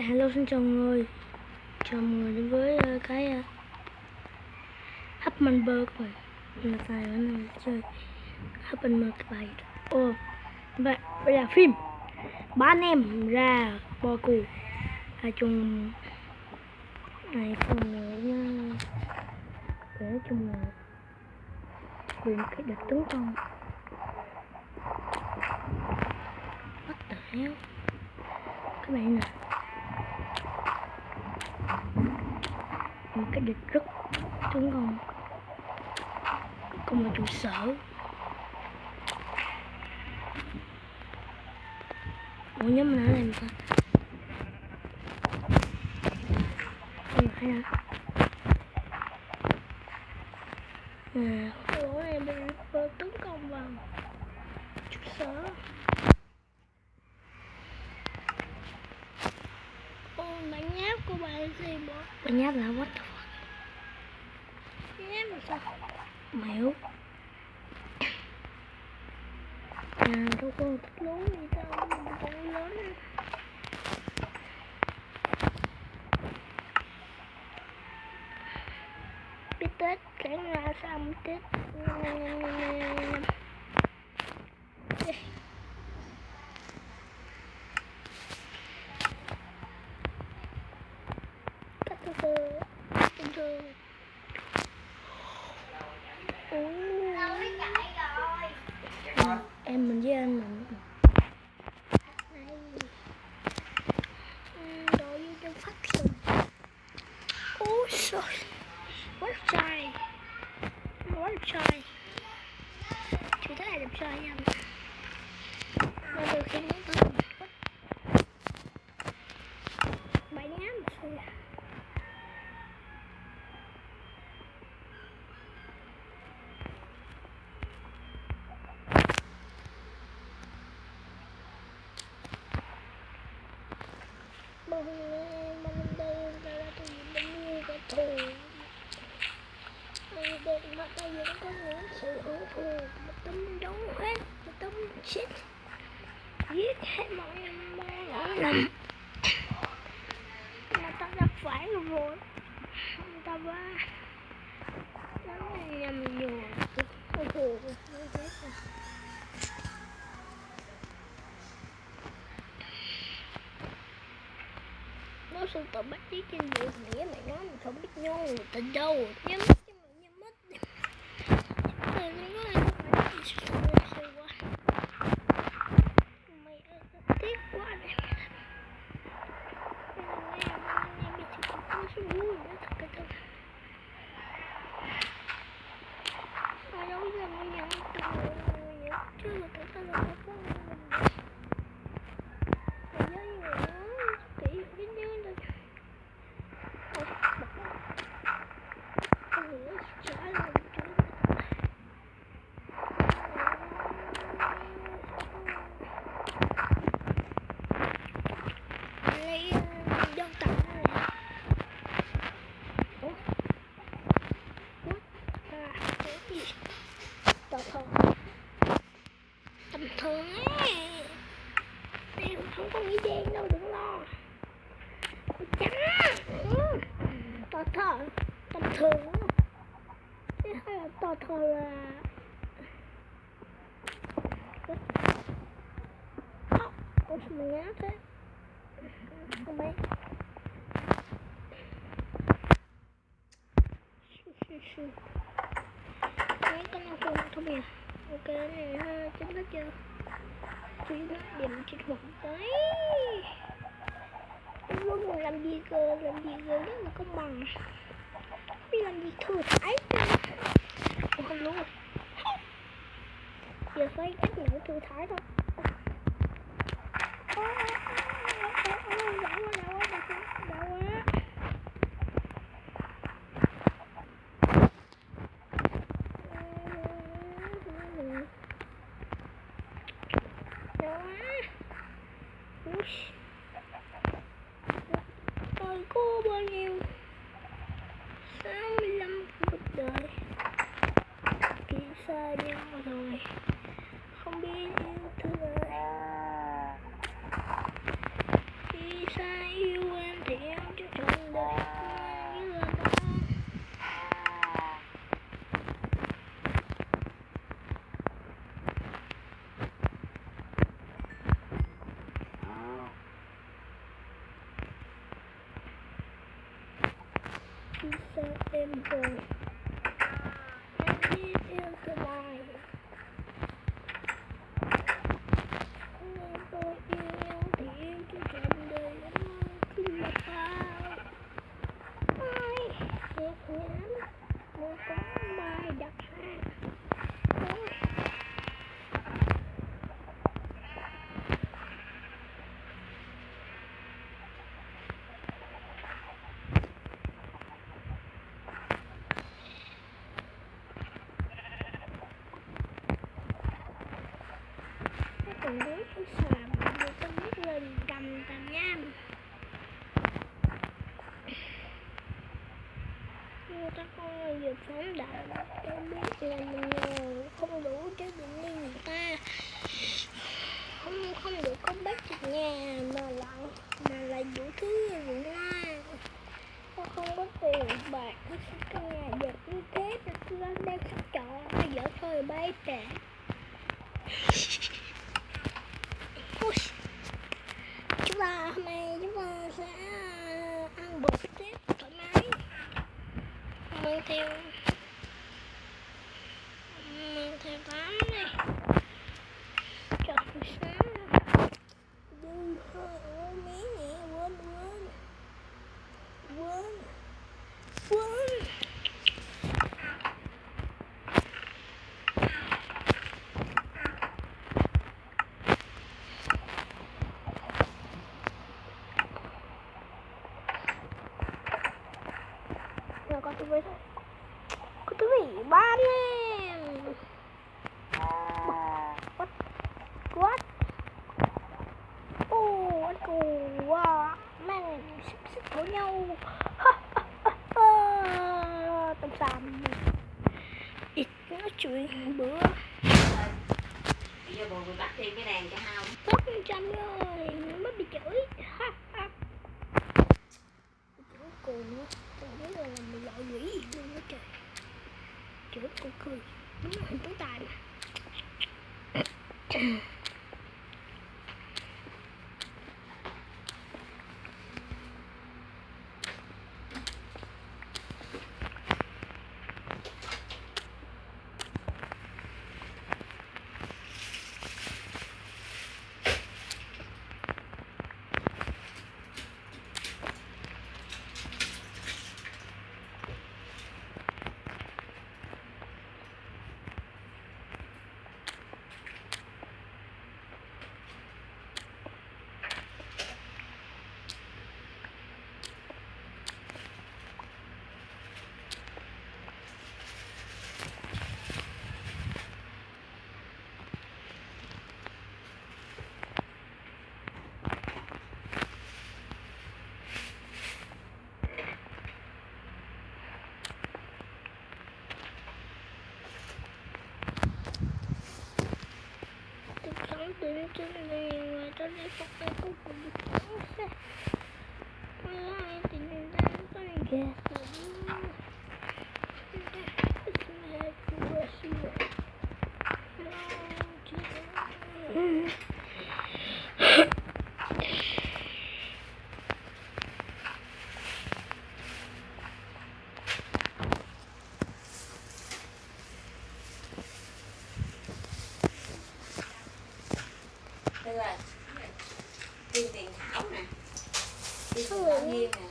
Hello, xin chào mọi người. Chào mọi người đến với cái Happy Bird của mình. Là xài bữa nay chơi Happy Bird cái bài. Vậy bây giờ phim ba anh em ra bò cù chung này phần nữa nha. Nói chung là bị cái địch tấn công. What the hell? Các bạn nè, một cái địch rất tấn công là trụ sở. Ủa nhóm mình ở đây sao? Hay hả? Ủa này bị tấn công vào trụ sở. Bạn nháp của bạn gì bộ? Bạn nháp là what the fuck? Nháp là sao? Mẹo. Đâu có thích lú gì đâu, mình còn lớn nữa. Biết Tết cái là xong Tết. Cắt từ từ. Em mình với anh mình đội vô trong phát sừng. Ôi trời, quá trai, quá trai. Chị thấy ai đẹp trai nha. Mà từ khi muốn tới bạn nhám rồi. Mình đây là tôi bao nhiêu cái thù. Đây mà bây giờ nó có những sự hưởng thù. Một tấm đấu hết, một tấm chết. Giết hết mọi lần. Mà ta đã phải rồi. Ta va. Nó nhầm rồi. Ôi thù. Nó sự tự bắt chiếc trên đường nghĩa mày nói mình không biết nhau người ta đâu nhắm chứ mà nhắm mất rồi nó nói là sự quá mày tiếc quá này em bị sự có sự vui nữa thật cái thật ai đâu giờ mà nhận từ người nhận chứ người ta là không có mày nhớ như người đó kỹ biết nhớ được. Tầm thường ấy, em không có nghĩ đen đâu, đừng lo. Trắng to thơ tầm thường hay là to thơ là ủa sao mình ngáo thế không biết. Mấy cái nào không thông minh. Ok này ha, chính thức chưa? Chỉ nó điểm chích một cái. Luôn rồi làm gì cơ rất là công bằng. Đi làm gì thừa thải. Ủa không luôn. Giờ phải cách nữa thừa thải thôi. Tôi có bao nhiêu 65 cuộc đời khi xa nhau rồi không biết yêu thương khi xa yêu khi xa em rồi. Em biết yêu tương lai. Nên tôi yêu nhau thì yêu cho trọn đời cứ là bao. Ai nhạc nhãn một có bài đặt hàng. Còn đối với xàm thì tôi biết lên cầm tạm nham. Người ta coi giờ phóng đại tôi biết là mình nghèo không đủ chứ đừng như người ta. Không được có bác trong nhà mà lại đủ thứ rượu la. Tôi không có tiền bạc nó sẽ căn nhà đẹp như thế mà tôi đang khách trọ bây giờ thôi bay trẻ. Chúng ta hôm nay chúng ta sẽ ăn bột tết thoải mái, mang theo tám này cho buổi sáng. Đừng hơi miếng nhẹ quên. Rồi con tôi với thôi. Con tôi bị ban nè. What? Oh, wow. Mang xích của nhau. Tầm xàm. Ít nói chuyện bữa. Bây giờ bồ bắt thêm cái đèn cho không? Tốt 100 rồi, mới bị chửi. Chửi cô nữa. Tôi biết là mình loại quỷ gì luôn đó trời. Chửi cô cười. Đúng là hình tối tài mà. Đến trên này người ta đi phục vụ của mình xe ai tình đang tôi ghét Được rồi. Tiền tiền thảo nè. Tiền bao nhiêu nè.